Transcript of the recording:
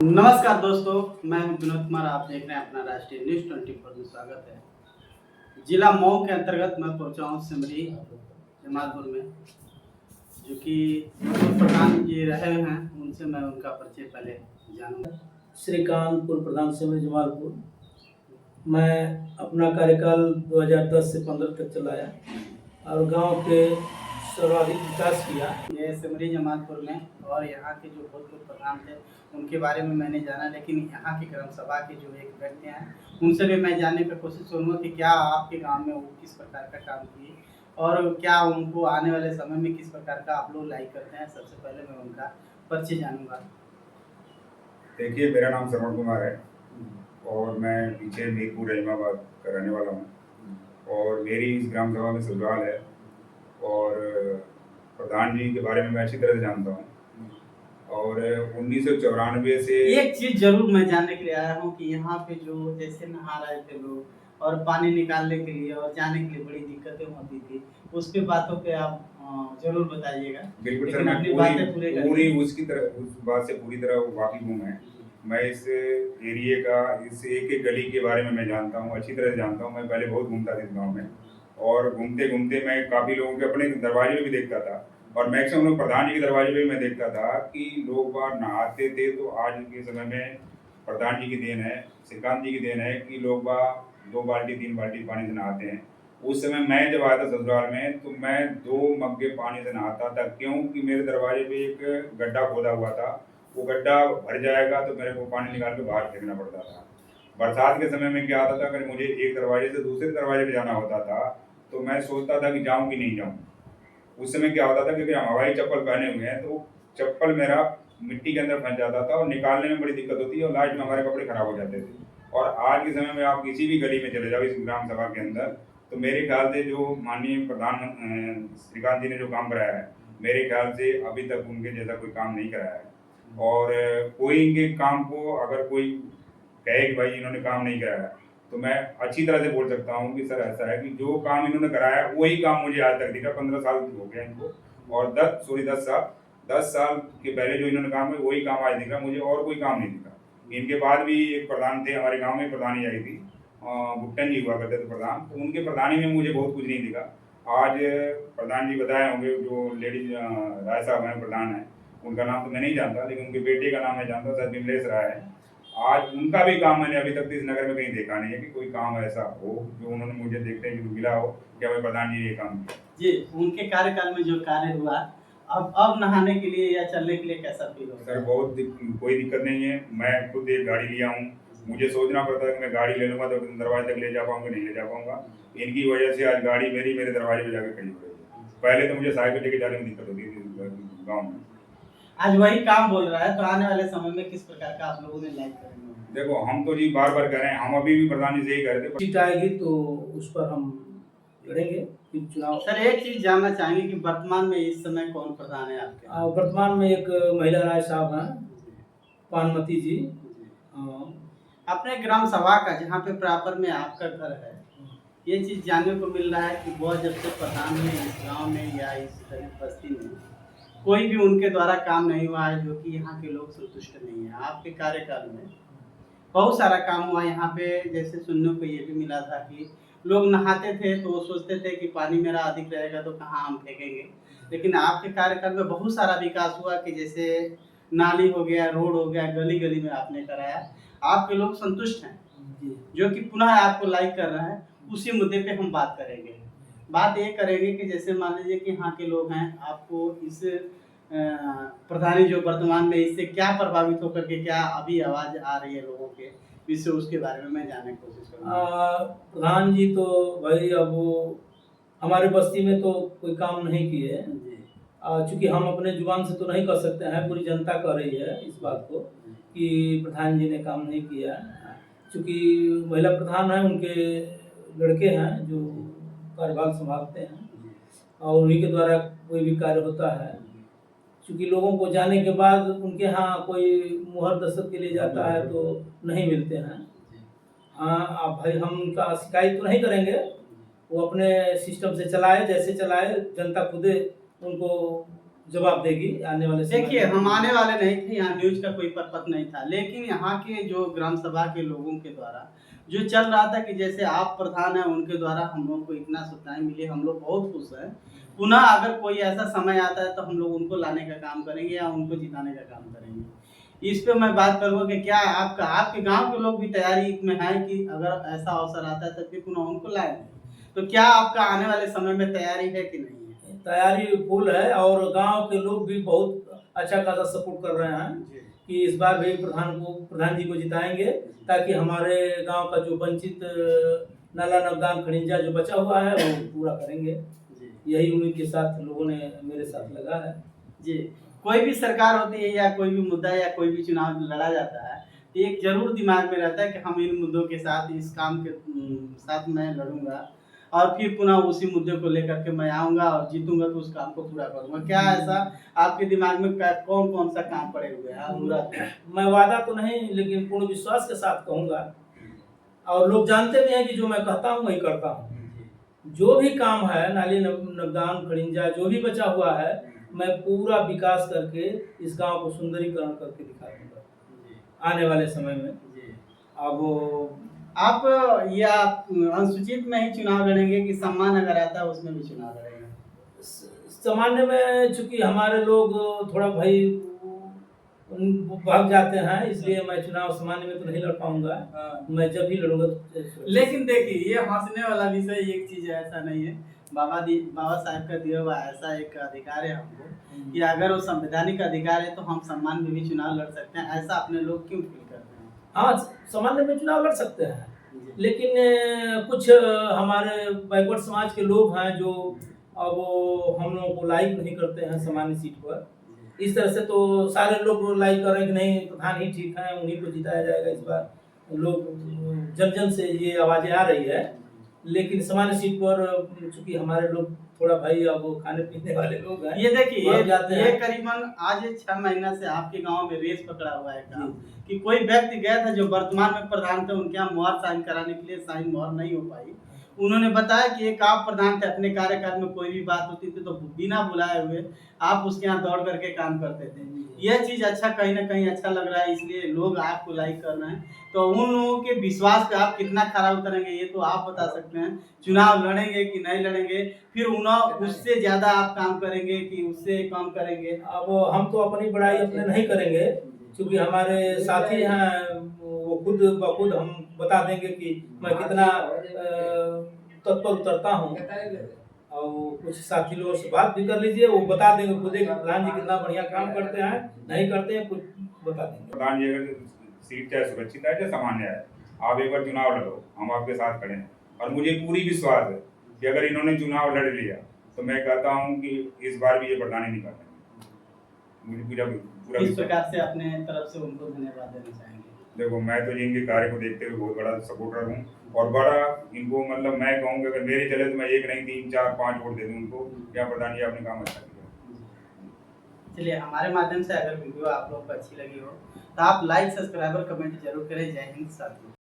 नमस्कार दोस्तों, मैं हूं विनोद कुमार। आप देख रहे हैं अपना राष्ट्रीय न्यूज़ 24 में स्वागत है। जिला मऊ के अंतर्गत मैं पहुंचा हूं सिमरी जमालपुर में, जो कि पूर्व प्रधान जी रहे हैं, उनसे मैं उनका परिचय पहले जानूंगा। श्रीकांत पूर्व प्रधान सिमरी जमालपुर। मैं अपना कार्यकाल 2010 से 15 तक चलाया और गांव के सर्वाधिक विकास किया। ये सिमरी जमालपुर में और यहाँ के जो भूतपूर्व प्रधान थे उनके बारे में मैंने जाना, लेकिन यहाँ की ग्राम सभा के जो एक व्यक्ति हैं उनसे भी मैं जानने की कोशिश करूँगा कि क्या आपके गांव में वो किस प्रकार का काम किए और क्या उनको आने वाले समय में किस प्रकार का आप लोग लाइक करते हैं। सबसे पहले मैं उनका परिचय जानूंगा। देखिए, मेरा नाम श्रवण कुमार है और मैं पीछे मीरपुर रहीमाबाद का रहने वाला हूँ और मेरी इस ग्राम सभा में ससुराल है और प्रधान जी के बारे में मैं अच्छी तरह से जानता हूँ। और 1994 से एक चीज जरूर मैं जानने के लिए आया हूँ कि यहाँ पे जो जैसे नहा रहे थे लोग और पानी निकालने के लिए और जाने के लिए बड़ी दिक्कतें होती थी, उसके बातों पे आप जरूर बताइएगा। बिल्कुल सर, मैं पूरी उसकी तरह उस बात से पूरी तरह वाकिफ हूँ। मैं इस एरिए का इस एक गली के बारे में मैं जानता हूँ, अच्छी तरह से जानता हूँ। मैं पहले बहुत घूमता था इस गाँव में और घूमते घूमते मैं काफ़ी लोगों के अपने दरवाजे में भी देखता था और मैक्सिमम लोग प्रधान जी के दरवाजे पे मैं देखता था कि लोग बाहर नहाते थे। तो आज के समय में प्रधान जी की देन है, श्रीकांत जी की देन है कि लोग बाहर 2 बाल्टी 3 बाल्टी पानी से नहाते हैं। उस समय मैं जब आया था ससुराल में तो मैं 2 मग्गे पानी से नहाता था, क्योंकि मेरे दरवाजे पे एक गड्ढा खोदा हुआ था। वो गड्ढा भर जाएगा तो मेरे को पानी निकाल के बाहर फेंकना पड़ता था। बरसात के समय में क्या आता था, अगर मुझे एक दरवाजे से दूसरे दरवाजे पे जाना होता था तो मैं सोचता था कि जाऊँ कि नहीं जाऊँ। उस समय क्या होता था, क्योंकि हम हवाई चप्पल पहने हुए हैं तो चप्पल मेरा मिट्टी के अंदर फंस जाता था और निकालने में बड़ी दिक्कत होती है और लास्ट में हमारे कपड़े खराब हो जाते थे। और आज के समय में आप किसी भी गली में चले जाओ इस ग्राम सभा के अंदर, तो मेरे ख्याल से जो माननीय प्रधान श्रीकांत जी ने जो काम कराया है, मेरे ख्याल से अभी तक उनके जैसा कोई काम नहीं कराया है। और कोई इनके काम को अगर कोई कहे कि भाई इन्होंने काम नहीं कराया, तो मैं अच्छी तरह से बोल सकता हूँ कि सर ऐसा है कि जो काम इन्होंने कराया वही काम मुझे आज तक दिखा। 15 साल हो गया इनको और 10 साल के पहले जो इन्होंने काम किया वही काम आज दिखा मुझे, और कोई काम नहीं दिखा। इनके बाद भी एक प्रधान थे हमारे गांव में, प्रधानी आई थी, भुट्टन जी हुआ करते थे प्रधान, तो उनके प्रधानी में मुझे बहुत कुछ नहीं दिखा। आज प्रधान जी बताए होंगे, जो लेडीज राय साहब हैं प्रधान हैं, उनका नाम तो मैं नहीं जानता, लेकिन उनके बेटे का नाम मैं जानता, सर विमलेश राय है। आज उनका भी काम मैंने अभी तक इस नगर में कहीं देखा नहीं है कि कोई काम ऐसा हो जो उन्होंने मुझे देखते कि मिला हो कि हमें प्रधान जी ये काम किया। जी, उनके कार्यकाल में जो कार्य हुआ, अब नहाने के लिए या चलने के लिए कैसा फील होता है? सर कोई दिक्कत नहीं है। मैं खुद एक गाड़ी लिया हूँ, मुझे सोचना पड़ता है कि मैं गाड़ी ले लूँगा तो दरवाजे तक ले जा पाऊँगा, नहीं ले जा पाऊँगा। इनकी वजह से आज गाड़ी मेरे दरवाजे पे जाके खड़ी हो रही है। पहले तो मुझे साइकिल लेके जाने में दिक्कत होती थी गाँव में। आज वही काम बोल रहा है, तो आने वाले समय में किस प्रकार का आप लोगों ने लाइक करेंगे? देखो, हम तो जी बार बार कह रहे हैं, हम अभी भी प्रधान जी से यही कह रहे थे। सीट आएगी तो उस पर हम लड़ेंगे चुनाव। सर, एक चीज जानना चाहेंगे कि वर्तमान में इस समय कौन प्रधान है आपके? वर्तमान में एक महिला राय साहब हैं, पानमती जी। अपने ग्राम सभा का जहाँ पे प्रॉपर में आपका घर है, ये चीज जानने को मिल रहा है कि वह जब से प्रधान है इस गांव में या इस बस्ती में, कोई भी उनके द्वारा काम नहीं हुआ है जो कि यहाँ के लोग संतुष्ट नहीं है। आपके कार्यकाल में बहुत सारा काम हुआ यहाँ पे। जैसे सुनने को ये भी मिला था कि लोग नहाते थे तो वो सोचते थे कि पानी मेरा अधिक रहेगा तो कहाँ हम फेंकेंगे, लेकिन आपके कार्यकाल में बहुत सारा विकास हुआ कि जैसे नाली हो गया, रोड हो गया, गली गली में आपने कराया। आपके लोग संतुष्ट हैं, जो कि पुनः आपको लाइक कर रहे हैं। उसी मुद्दे पे हम बात करेंगे। बात ये करेंगे कि जैसे मान लीजिए कि यहाँ के लोग हैं, आपको इस प्रधानी जो वर्तमान में, इससे क्या प्रभावित होकर के क्या अभी आवाज आ रही है लोगों के इससे, उसके बारे में मैं जानने की कोशिश करूँगा। प्रधान जी तो भाई अब हमारे बस्ती में तो कोई काम नहीं किए, चूँकि हम अपने जुबान से तो नहीं कर सकते हैं, पूरी जनता कह रही है इस बात को कि प्रधान जी ने काम नहीं किया। चूँकि महिला प्रधान है, उनके लड़के हैं जो कार्यभार संभालते हैं और उन्हीं के द्वारा कोई भी कार्य होता है। क्योंकि लोगों को जाने के बाद उनके यहाँ कोई मुहर दस्तखत के लिए जाता है तो नहीं मिलते हैं। हाँ, अब भाई हम उनका शिकायत तो नहीं करेंगे, वो अपने सिस्टम से चलाए, जैसे चलाए, जनता खुद उनको जवाब देगी आने वाले समय देखिए, में। हम आने वाले नहीं थे, यहाँ न्यूज़ का कोई पर्पस नहीं था, लेकिन यहाँ के जो ग्राम सभा के लोगों के द्वारा जो चल रहा था कि जैसे आप प्रधान हैं, उनके द्वारा हम लोग को इतना सुविधाएँ मिली, हम लोग बहुत खुश हैं। पुनः अगर कोई ऐसा समय आता है तो हम लोग उनको लाने का काम करेंगे या उनको जिताने का काम करेंगे। इस पे मैं बात करूँगा कि क्या आपके गाँव के लोग भी तैयारी में हैं कि अगर ऐसा अवसर आता है तो फिर पुनः उनको लाएँगे? तो क्या आपका आने वाले समय में तैयारी है कि नहीं है? तैयारी फुल है और गांव के लोग भी बहुत अच्छा खासा सपोर्ट कर रहे हैं जी। कि इस बार भी प्रधान जी को जिताएंगे, ताकि हमारे गांव का जो वंचित नाला नवगाम खड़िंजा जो बचा हुआ है वो पूरा करेंगे। जी। यही उम्मीद के साथ लोगों ने मेरे साथ लगा है। जी, कोई भी सरकार होती है या कोई भी मुद्दा या कोई भी चुनाव लड़ा जाता है, तो एक ज़रूर दिमाग में रहता है कि हम इन मुद्दों के साथ इस काम के साथ मैं लड़ूँगा और फिर पुनः उसी मुद्दे को लेकर के मैं आऊँगा और जीतूँगा तो उस काम को पूरा करूँगा। क्या ऐसा आपके दिमाग में क कौन-कौन सा काम पड़े हुए हैं अधूरा? मैं वादा तो नहीं, लेकिन पूर्ण विश्वास के साथ कहूँगा, और लोग जानते भी हैं कि जो मैं कहता हूँ वही करता हूँ। जो भी काम है नाली नवगाम खड़िंजा जो भी बचा हुआ है, मैं पूरा विकास करके इस गांव को सुंदरीकरण करके दिखा दूंगा आने वाले समय में। जी। अब आप या अनुसूचित में ही चुनाव लड़ेंगे कि सम्मान अगर आता है उसमें भी चुनाव लड़ेंगे? सामान्य में चूंकि हमारे लोग थोड़ा भाई भाग जाते हैं, इसलिए मैं चुनाव सामान्य में तो नहीं लड़ पाऊंगा। हाँ। मैं जब भी लड़ूंगा तो लेकिन देखिए, ये हँसने वाला विषय एक चीज़ ऐसा नहीं है। बाबा साहब का दिया हुआ ऐसा एक अधिकार है हमको कि अगर वो संवैधानिक अधिकार है तो हम सम्मान में भी चुनाव लड़ सकते हैं। ऐसा अपने लोग क्यों फील करते हैं? हाँ, सामान्य में चुनाव लड़ सकते हैं, जी। लेकिन कुछ हमारे बैकवर्ड समाज के लोग हैं जो अब हम लोगों को लाइक नहीं करते हैं सामान्य सीट पर। इस तरह से तो सारे लोग लाइक कर रहे हैं कि नहीं प्रधान ही ठीक है, उन्हीं को जिताया जाएगा इस बार। लोग जन जन से ये आवाज़ें आ रही है, लेकिन सामान्य सीट पर चूंकि हमारे लोग थोड़ा भाई अब खाने पीने वाले लोग हैं, ये देखिए, भाग जाते ये हैं। करीबन आज 6 महीना से आपके गांव में रेस पकड़ा हुआ है काम कि कोई व्यक्ति गया था जो वर्तमान में प्रधान थे, उनके यहाँ मुहर साइन कराने के लिए साइन मुहर नहीं हो पाई। उन्होंने बताया कि एक आप प्रधान थे, अपने कार्यकाल में कोई भी बात होती थी तो बिना बुलाए हुए आप उसके यहाँ दौड़ करके काम करते थे। यह चीज़ अच्छा कहीं न कहीं अच्छा लग रहा है, इसलिए लोग आपको लाइक कर रहे हैं। तो उन लोगों के विश्वास पे आप कितना खरा उतरेंगे ये तो आप बता सकते हैं। चुनाव लड़ेंगे कि नहीं लड़ेंगे, फिर उससे ज़्यादा आप काम करेंगे कि उससे कम करेंगे? अब हम तो अपनी बड़ाई अपने नहीं करेंगे, क्योंकि हमारे साथी हैं, वो खुद ब खुद हम बता देंगे कि मैं कितना तत्पर उतरता हूँ। और कुछ साथी लोगों से बात भी कर लीजिए, वो बता देंगे खुद ही प्रधान जी कितना बढ़िया काम करते हैं, नहीं करते हैं, कुछ बता देंगे। प्रधान जी अगर सीट चाहे सुरक्षित है चाहे सामान्य है, आप एक बार चुनाव लड़ो, हम आपके साथ खड़े हैं। और मुझे पूरी विश्वास है कि अगर इन्होंने चुनाव लड़ लिया तो मैं कहता हूँ कि इस बार भी ये प्रधान नहीं कर पाएंगे। मुझे पूरा इस प्रकार से अपने तरफ से उनको धन्यवाद देना चाहेंगे। देखो, मैं तो इनके कार्य को देखते हुए बहुत बड़ा सपोर्टर हूँ और बड़ा इनको मतलब मैं कहूँगा अगर मेरे चले तो मैं 1 नहीं 3 4 5 वोट दे दूँ उनको, क्या प्रधान जी आपने काम अच्छा किया। चलिए, हमारे माध्यम से अगर वीडियो आप लोग को अच्छी लगी हो तो आप लाइक, सब्सक्राइब और कमेंट जरूर करें। जय हिंद साथियों।